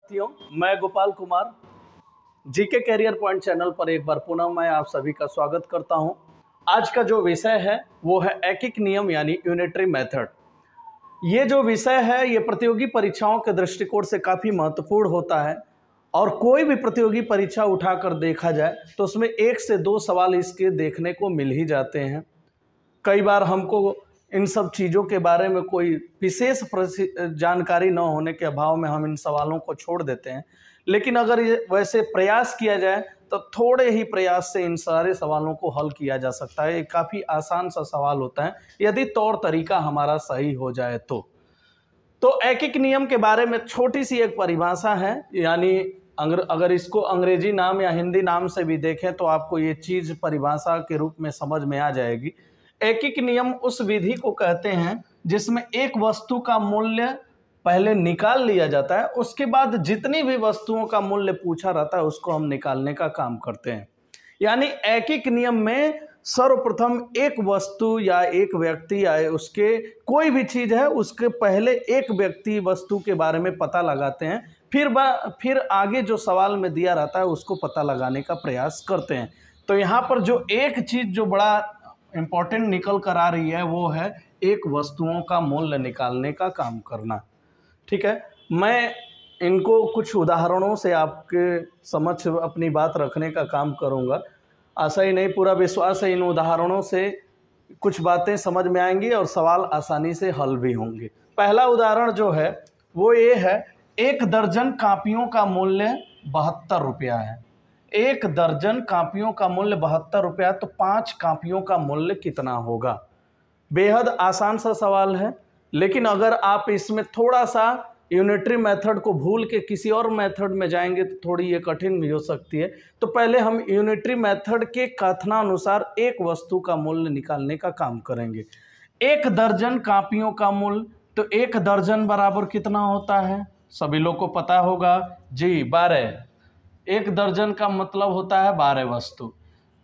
साथियों, मैं Gopal Kumar GK career point channel पर एक बार पुनः मैं आप सभी का स्वागत करता हूं। आज का जो विषय है वो है एकिक नियम यानी यूनिटरी मेथड। ये जो विषय है ये प्रतियोगी परीक्षाओं के दृष्टिकोण से काफ़ी महत्वपूर्ण होता है और कोई भी प्रतियोगी परीक्षा उठाकर देखा जाए तो उसमें 1 से 2 सवाल इसके देखने को मिल ही जाते हैं। कई बार हमको इन सब चीज़ों के बारे में कोई विशेष जानकारी न होने के अभाव में हम इन सवालों को छोड़ देते हैं, लेकिन अगर ये वैसे प्रयास किया जाए तो थोड़े ही प्रयास से इन सारे सवालों को हल किया जा सकता है। ये काफ़ी आसान सा सवाल होता है यदि तौर तरीका हमारा सही हो जाए तो एकिक नियम के बारे में छोटी सी एक परिभाषा है, यानी अगर इसको अंग्रेजी नाम या हिंदी नाम से भी देखें तो आपको ये चीज़ परिभाषा के रूप में समझ में आ जाएगी। एकिक नियम उस विधि को कहते हैं जिसमें एक वस्तु का मूल्य पहले निकाल लिया जाता है, उसके बाद जितनी भी वस्तुओं का मूल्य पूछा रहता है उसको हम निकालने का काम करते हैं। यानी एकिक नियम में सर्वप्रथम एक वस्तु या एक व्यक्ति या उसके कोई भी चीज़ है उसके पहले एक व्यक्ति वस्तु के बारे में पता लगाते हैं, फिर आगे जो सवाल में दिया रहता है उसको पता लगाने का प्रयास करते हैं। तो यहाँ पर जो एक चीज़ जो बड़ा इम्पोर्टेंट निकल कर आ रही है वो है एक वस्तुओं का मूल्य निकालने का काम करना। ठीक है, मैं इनको कुछ उदाहरणों से आपके समक्ष अपनी बात रखने का काम करूँगा। आशा ही नहीं पूरा विश्वास है इन उदाहरणों से कुछ बातें समझ में आएंगी और सवाल आसानी से हल भी होंगे। पहला उदाहरण जो है वो ये है, 1 दर्जन कापियों का मूल्य 72 रुपया है। 1 दर्जन कापियों का मूल्य 72 रुपया, तो 5 कापियों का मूल्य कितना होगा। बेहद आसान सा सवाल है, लेकिन अगर आप इसमें थोड़ा सा यूनिटरी मेथड को भूल के किसी और मेथड में जाएंगे तो थोड़ी ये कठिन भी हो सकती है। तो पहले हम यूनिटरी मेथड के कथनानुसार एक वस्तु का मूल्य निकालने का काम करेंगे। 1 दर्जन कापियों का मूल्य, तो 1 दर्जन बराबर कितना होता है, सभी लोग को पता होगा जी, 12। 1 दर्जन का मतलब होता है 12 वस्तु।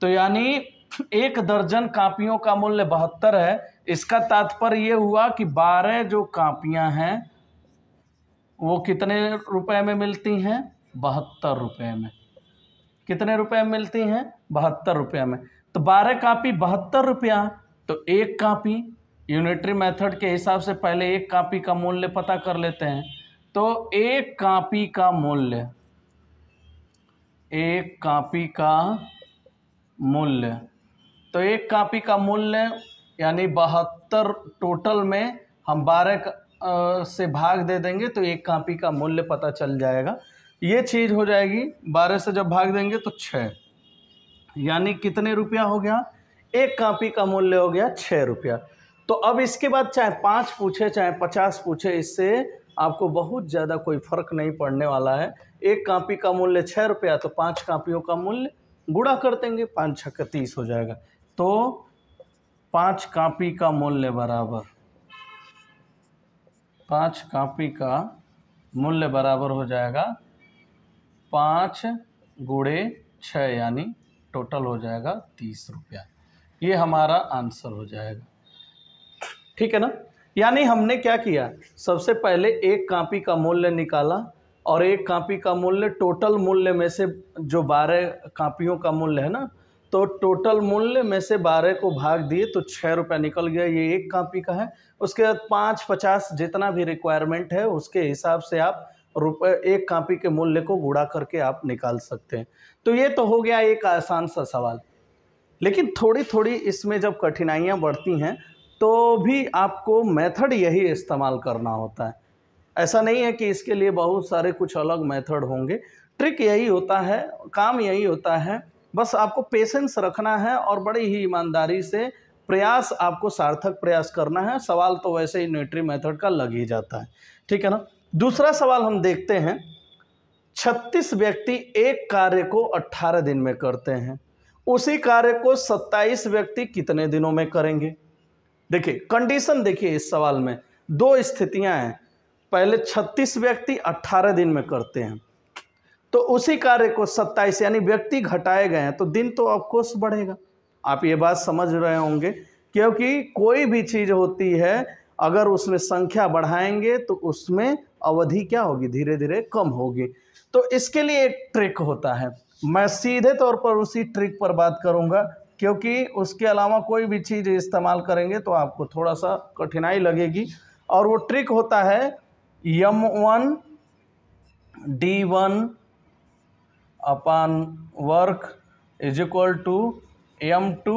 तो यानी 1 दर्जन कापियों का मूल्य 72 है। इसका तात्पर्य ये हुआ कि 12 जो कापियां हैं वो कितने रुपए में मिलती हैं, 72 रुपए में। कितने रुपए में मिलती हैं, 72 रुपये में। तो 12 कापी 72 रुपया, तो 1 कापी यूनिटरी मेथड के हिसाब से पहले 1 कापी का मूल्य पता कर लेते हैं। तो 1 कापी का मूल्य, 1 कापी का मूल्य, तो 1 कापी का मूल्य यानी 72, टोटल में हम 12 से भाग दे देंगे तो 1 कापी का मूल्य पता चल जाएगा। ये चीज़ हो जाएगी, 12 से जब भाग देंगे तो 6, यानी कितने रुपया हो गया, 1 कापी का मूल्य हो गया 6 रुपया। तो अब इसके बाद चाहे 5 पूछे चाहे 50 पूछे, इससे आपको बहुत ज़्यादा कोई फर्क नहीं पड़ने वाला है। 1 कापी का मूल्य 6 रुपया, तो 5 कापियों का मूल्य गुणा कर देंगे, 5 छक्के 30 हो जाएगा। तो 5 कापी का मूल्य बराबर, 5 कापी का मूल्य बराबर हो जाएगा 5 गुणे 6, यानी टोटल हो जाएगा 30 रुपया। ये हमारा आंसर हो जाएगा। ठीक है ना। यानी हमने क्या किया, सबसे पहले 1 कापी का मूल्य निकाला और 1 कापी का मूल्य टोटल मूल्य में से जो 12 कापियों का मूल्य है ना, तो टोटल मूल्य में से 12 को भाग दिए तो 6 रुपया निकल गया, ये 1 कापी का है। उसके बाद 5, 50 जितना भी रिक्वायरमेंट है उसके हिसाब से आप 1 कापी के मूल्य को गुणा करके आप निकाल सकते हैं। तो ये तो हो गया एक आसान सा सवाल, लेकिन थोड़ी थोड़ी इसमें जब कठिनाइयाँ बढ़ती हैं तो भी आपको मेथड यही इस्तेमाल करना होता है। ऐसा नहीं है कि इसके लिए बहुत सारे कुछ अलग मेथड होंगे, ट्रिक यही होता है, काम यही होता है। बस आपको पेशेंस रखना है और बड़ी ही ईमानदारी से प्रयास, आपको सार्थक प्रयास करना है। सवाल तो वैसे ही यूनिटरी मेथड का लग ही जाता है। ठीक है ना। दूसरा सवाल हम देखते हैं, 36 व्यक्ति एक कार्य को 18 दिन में करते हैं, उसी कार्य को 27 व्यक्ति कितने दिनों में करेंगे। देखिए कंडीशन, देखिए इस सवाल में 2 स्थितियां हैं। पहले 36 व्यक्ति 18 दिन में करते हैं, तो उसी कार्य को 27, यानी व्यक्ति घटाए गए हैं तो दिन तो ऑफकोर्स बढ़ेगा। आप ये बात समझ रहे होंगे, क्योंकि कोई भी चीज़ होती है अगर उसमें संख्या बढ़ाएंगे तो उसमें अवधि क्या होगी, धीरे धीरे कम होगी। तो इसके लिए एक ट्रिक होता है, मैं सीधे तौर पर उसी ट्रिक पर बात करूंगा, क्योंकि उसके अलावा कोई भी चीज़ इस्तेमाल करेंगे तो आपको थोड़ा सा कठिनाई लगेगी। और वो ट्रिक होता है m1 d1 upon work is equal to m2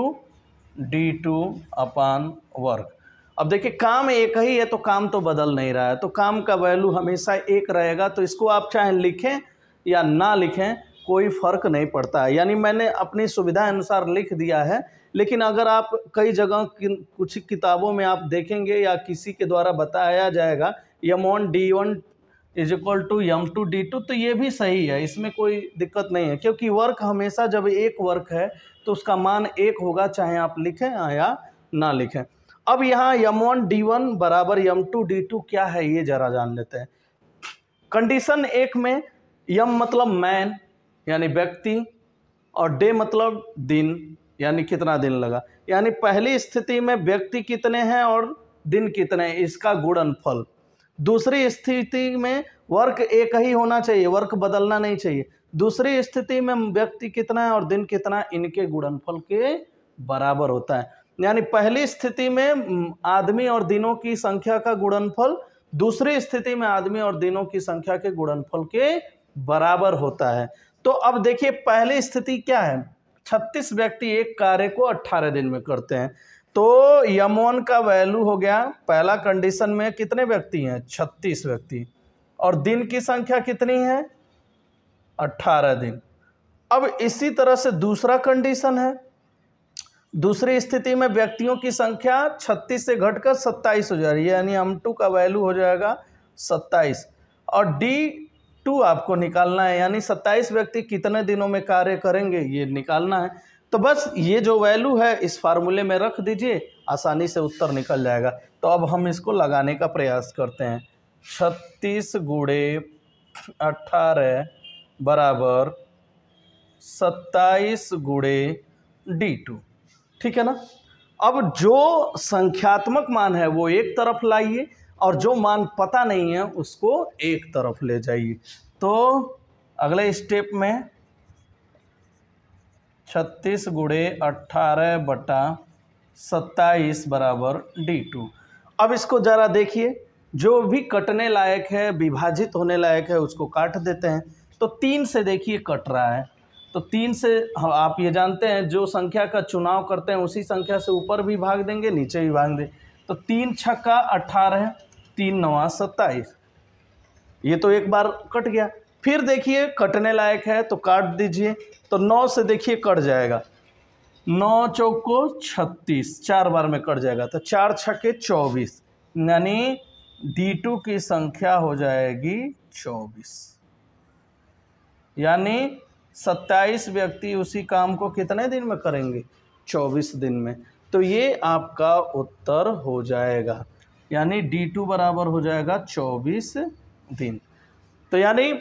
d2 upon work. अब देखिए काम एक ही है तो काम तो बदल नहीं रहा है, तो काम का वैल्यू हमेशा एक रहेगा। तो इसको आप चाहे लिखें या ना लिखें कोई फ़र्क नहीं पड़ता है, यानी मैंने अपनी सुविधा अनुसार लिख दिया है। लेकिन अगर आप कई जगह कुछ किताबों में आप देखेंगे या किसी के द्वारा बताया जाएगा m1 d1 is equal to m2 d2, तो ये भी सही है, इसमें कोई दिक्कत नहीं है, क्योंकि वर्क हमेशा जब एक वर्क है तो उसका मान एक होगा, चाहे आप लिखें या ना लिखें। अब यहाँ m1 d1 बराबर m2 d2 क्या है ये जरा जान लेते हैं। कंडीशन एक में m मतलब मैन यानी व्यक्ति और डे मतलब दिन यानी कितना दिन लगा, यानी पहली स्थिति में व्यक्ति कितने हैं और दिन कितने हैं इसका गुणनफल। दूसरी स्थिति में वर्क एक ही होना चाहिए, वर्क बदलना नहीं चाहिए। दूसरी स्थिति में व्यक्ति कितना है और दिन कितना है, इनके गुणनफल के बराबर होता है। यानी पहली स्थिति में आदमी और दिनों की संख्या का गुणनफल दूसरी स्थिति में आदमी और दिनों की संख्या के गुणनफल के बराबर होता है। तो अब देखिए पहली स्थिति क्या है, 36 व्यक्ति एक कार्य को 18 दिन में करते हैं। तो m1 का वैल्यू हो गया, पहला कंडीशन में कितने व्यक्ति हैं, 36 व्यक्ति, और दिन की संख्या कितनी है, 18 दिन। अब इसी तरह से दूसरा कंडीशन है, दूसरी स्थिति में व्यक्तियों की संख्या 36 से घटकर 27 हो जा रही है, यानी m2 का वैल्यू हो जाएगा 27, और d2 आपको निकालना है, यानी 27 व्यक्ति कितने दिनों में कार्य करेंगे ये निकालना है। तो बस ये जो वैल्यू है इस फार्मूले में रख दीजिए, आसानी से उत्तर निकल जाएगा। तो अब हम इसको लगाने का प्रयास करते हैं। 36 गुणे 18 बराबर 27 गुणे d2, ठीक है ना। अब जो संख्यात्मक मान है वो एक तरफ लाइए और जो मान पता नहीं है उसको एक तरफ ले जाइए। तो अगले स्टेप में 36 गुणे 18 बटा 27 बराबर d2। अब इसको ज़रा देखिए, जो भी कटने लायक है, विभाजित होने लायक है, उसको काट देते हैं। तो 3 से देखिए कट रहा है, तो 3 से आप ये जानते हैं जो संख्या का चुनाव करते हैं उसी संख्या से ऊपर भी भाग देंगे नीचे भी भाग दें। तो 3 छक्का 18, 3 नवा 27, ये तो एक बार कट गया। फिर देखिए कटने लायक है तो काट दीजिए, तो 9 से देखिए कट जाएगा, 9 चौको 36, 4 बार में कट जाएगा, तो 4 छक्के 24, यानी d2 की संख्या हो जाएगी 24, यानी 27 व्यक्ति उसी काम को कितने दिन में करेंगे, 24 दिन में। तो ये आपका उत्तर हो जाएगा, यानी d2 बराबर हो जाएगा 24 दिन। तो यानी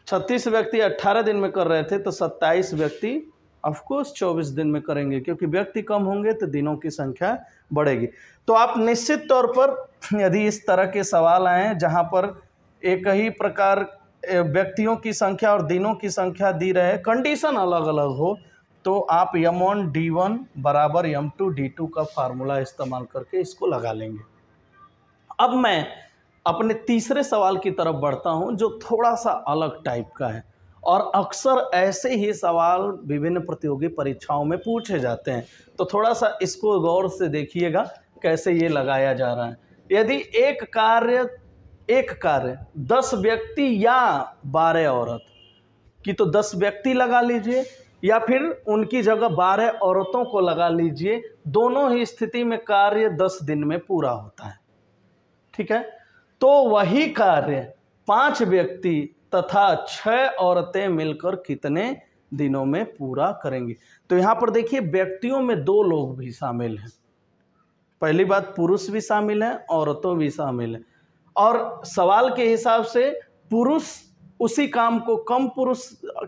36 व्यक्ति 18 दिन में कर रहे थे, तो 27 व्यक्ति ऑफकोर्स 24 दिन में करेंगे, क्योंकि व्यक्ति कम होंगे तो दिनों की संख्या बढ़ेगी। तो आप निश्चित तौर पर यदि इस तरह के सवाल आएँ जहाँ पर एक ही प्रकार व्यक्तियों की संख्या और दिनों की संख्या दी रहे, कंडीशन अलग अलग हो, तो आप m1 d1 बराबर m2 d2 का फार्मूला इस्तेमाल करके इसको लगा लेंगे। अब मैं अपने तीसरे सवाल की तरफ बढ़ता हूं, जो थोड़ा सा अलग टाइप का है, और अक्सर ऐसे ही सवाल विभिन्न प्रतियोगी परीक्षाओं में पूछे जाते हैं। तो थोड़ा सा इसको गौर से देखिएगा कैसे ये लगाया जा रहा है। यदि एक कार्य 10 व्यक्ति या 12 औरत की, तो 10 व्यक्ति लगा लीजिए या फिर उनकी जगह 12 औरतों को लगा लीजिए। दोनों ही स्थिति में कार्य 10 दिन में पूरा होता है, ठीक है। तो वही कार्य 5 व्यक्ति तथा 6 औरतें मिलकर कितने दिनों में पूरा करेंगी। तो यहाँ पर देखिए व्यक्तियों में 2 लोग भी शामिल हैं, पहली बात पुरुष भी शामिल हैं, औरतों भी शामिल हैं, और सवाल के हिसाब से पुरुष उसी काम को कम पुरुष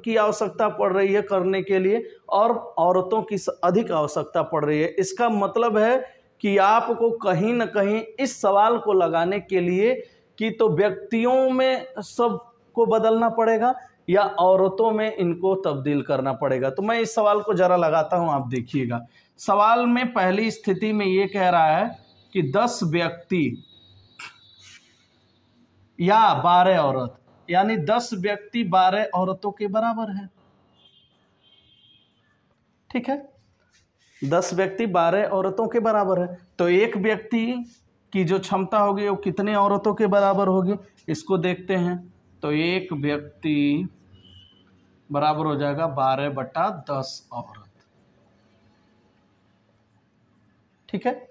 की आवश्यकता पड़ रही है करने के लिए और औरतों की अधिक आवश्यकता पड़ रही है। इसका मतलब है कि आपको कहीं ना कहीं इस सवाल को लगाने के लिए कि तो व्यक्तियों में सबको बदलना पड़ेगा या औरतों में इनको तब्दील करना पड़ेगा। तो मैं इस सवाल को जरा लगाता हूं, आप देखिएगा। सवाल में पहली स्थिति में ये कह रहा है कि 10 व्यक्ति या 12 औरत, यानी 10 व्यक्ति 12 औरतों के बराबर है। ठीक है, 10 व्यक्ति 12 औरतों के बराबर है। तो एक व्यक्ति की जो क्षमता होगी वो कितने औरतों के बराबर होगी, इसको देखते हैं। तो एक व्यक्ति बराबर हो जाएगा 12/10 औरत। ठीक है,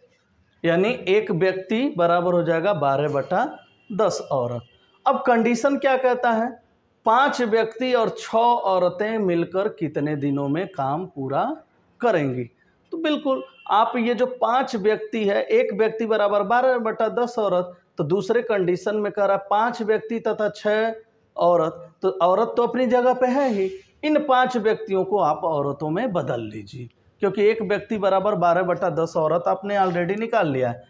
यानी एक व्यक्ति बराबर हो जाएगा 12/10 औरत। अब कंडीशन क्या कहता है, 5 व्यक्ति और 6 औरतें मिलकर कितने दिनों में काम पूरा करेंगी। तो बिल्कुल आप ये जो 5 व्यक्ति है, एक व्यक्ति बराबर 12/10 औरत, तो दूसरे कंडीशन में कह रहा 5 व्यक्ति तथा 6 औरत, तो औरत तो अपनी जगह पे है ही, इन 5 व्यक्तियों को आप औरतों में बदल लीजिए, क्योंकि एक व्यक्ति बराबर 12/10 औरत आपने ऑलरेडी निकाल लिया है।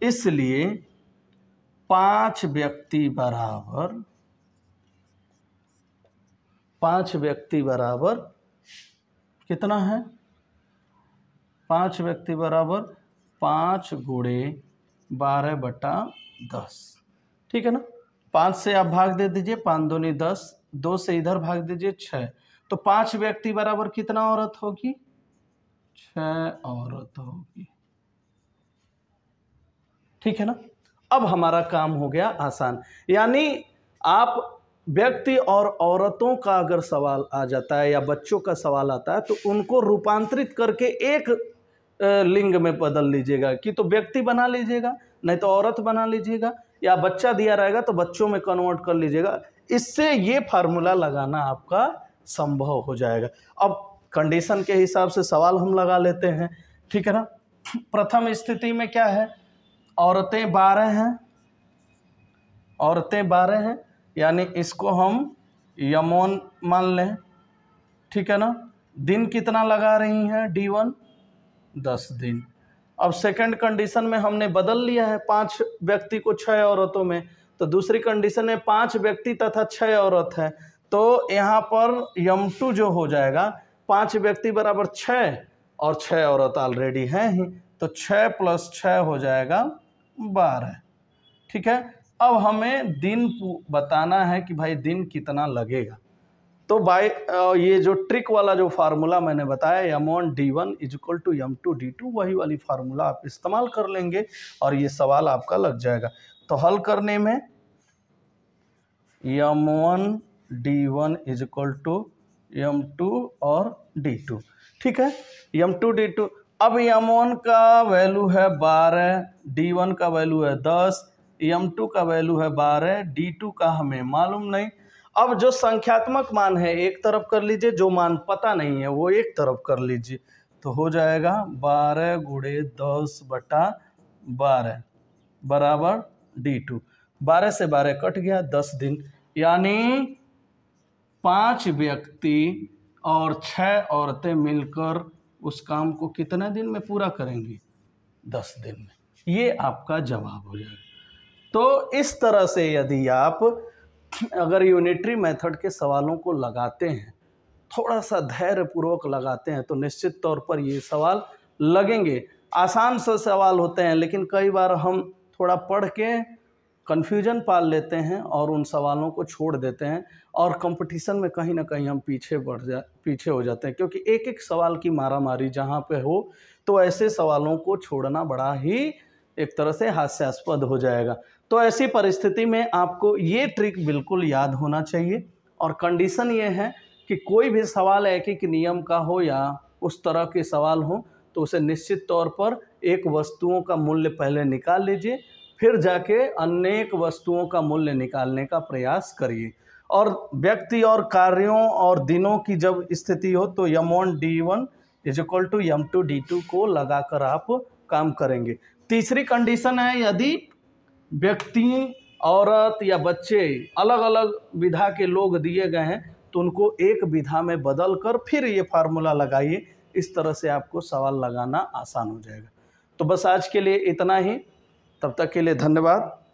इसलिए 5 व्यक्ति बराबर कितना है, 5 व्यक्ति बराबर 5 गुणे 12/10। ठीक है ना, 5 से आप भाग दे दीजिए, 5 दूनी 10, 2 से इधर भाग दीजिए 6, तो 5 व्यक्ति बराबर कितना औरत होगी, 6 औरत होगी। ठीक है ना, अब हमारा काम हो गया आसान। यानी आप व्यक्ति और औरतों का अगर सवाल आ जाता है या बच्चों का सवाल आता है तो उनको रूपांतरित करके एक लिंग में बदल लीजिएगा, कि तो व्यक्ति बना लीजिएगा, नहीं तो औरत बना लीजिएगा, या बच्चा दिया रहेगा तो बच्चों में कन्वर्ट कर लीजिएगा। इससे ये फार्मूला लगाना आपका संभव हो जाएगा। अब कंडीशन के हिसाब से सवाल हम लगा लेते हैं। ठीक है ना, प्रथम स्थिति में क्या है, औरतें 12 हैं, यानी इसको हम यमोन मान लें। ठीक है ना, दिन कितना लगा रही हैं, D1 10 दिन। अब सेकंड कंडीशन में हमने बदल लिया है 5 व्यक्ति को 6 औरतों में, तो दूसरी कंडीशन में 5 व्यक्ति तथा 6 औरत है, तो यहाँ पर यम2 जो हो जाएगा, 5 व्यक्ति बराबर 6 और 6 औरत ऑलरेडी हैं ही, तो 6 + 6 हो जाएगा 12। ठीक है, अब हमें दिन बताना है कि भाई दिन कितना लगेगा। तो बाय ये जो ट्रिक वाला जो फार्मूला मैंने बताया, M1D1 = M2D2, वही वाली फार्मूला आप इस्तेमाल कर लेंगे और ये सवाल आपका लग जाएगा। तो हल करने में M1D1 = M2 और D2। ठीक है, M2D2। अब M1 का वैल्यू है 12, D1 का वैल्यू है 10, M2 का वैल्यू है 12, D2 का हमें मालूम नहीं। अब जो संख्यात्मक मान है एक तरफ कर लीजिए, जो मान पता नहीं है वो एक तरफ कर लीजिए, तो हो जाएगा 12 × 10/12 बराबर D2। 12 से 12 कट गया, 10 दिन, यानी 5 व्यक्ति और 6 औरतें मिलकर उस काम को कितने दिन में पूरा करेंगी, 10 दिन में। ये आपका जवाब हो जाएगा। तो इस तरह से यदि आप अगर यूनिटरी मेथड के सवालों को लगाते हैं, थोड़ा सा धैर्यपूर्वक लगाते हैं, तो निश्चित तौर पर ये सवाल लगेंगे। आसान से सवाल होते हैं, लेकिन कई बार हम थोड़ा पढ़ के कन्फ्यूजन पाल लेते हैं और उन सवालों को छोड़ देते हैं, और कंपटीशन में कहीं ना कहीं हम पीछे हो जाते हैं, क्योंकि एक एक सवाल की मारामारी जहाँ पे हो, तो ऐसे सवालों को छोड़ना बड़ा ही एक तरह से हास्यास्पद हो जाएगा। तो ऐसी परिस्थिति में आपको ये ट्रिक बिल्कुल याद होना चाहिए। और कंडीशन ये है कि कोई भी सवाल एक नियम का हो या उस तरह के सवाल हो, तो उसे निश्चित तौर पर एक वस्तुओं का मूल्य पहले निकाल लीजिए, फिर जाके अनेक वस्तुओं का मूल्य निकालने का प्रयास करिए। और व्यक्ति और कार्यों और दिनों की जब स्थिति हो, तो M1D1 = M2D2 को लगाकर आप काम करेंगे। तीसरी कंडीशन है, यदि व्यक्ति, औरत या बच्चे अलग अलग विधा के लोग दिए गए हैं, तो उनको एक विधा में बदल कर फिर ये फार्मूला लगाइए। इस तरह से आपको सवाल लगाना आसान हो जाएगा। तो बस आज के लिए इतना ही, तब तक के लिए धन्यवाद।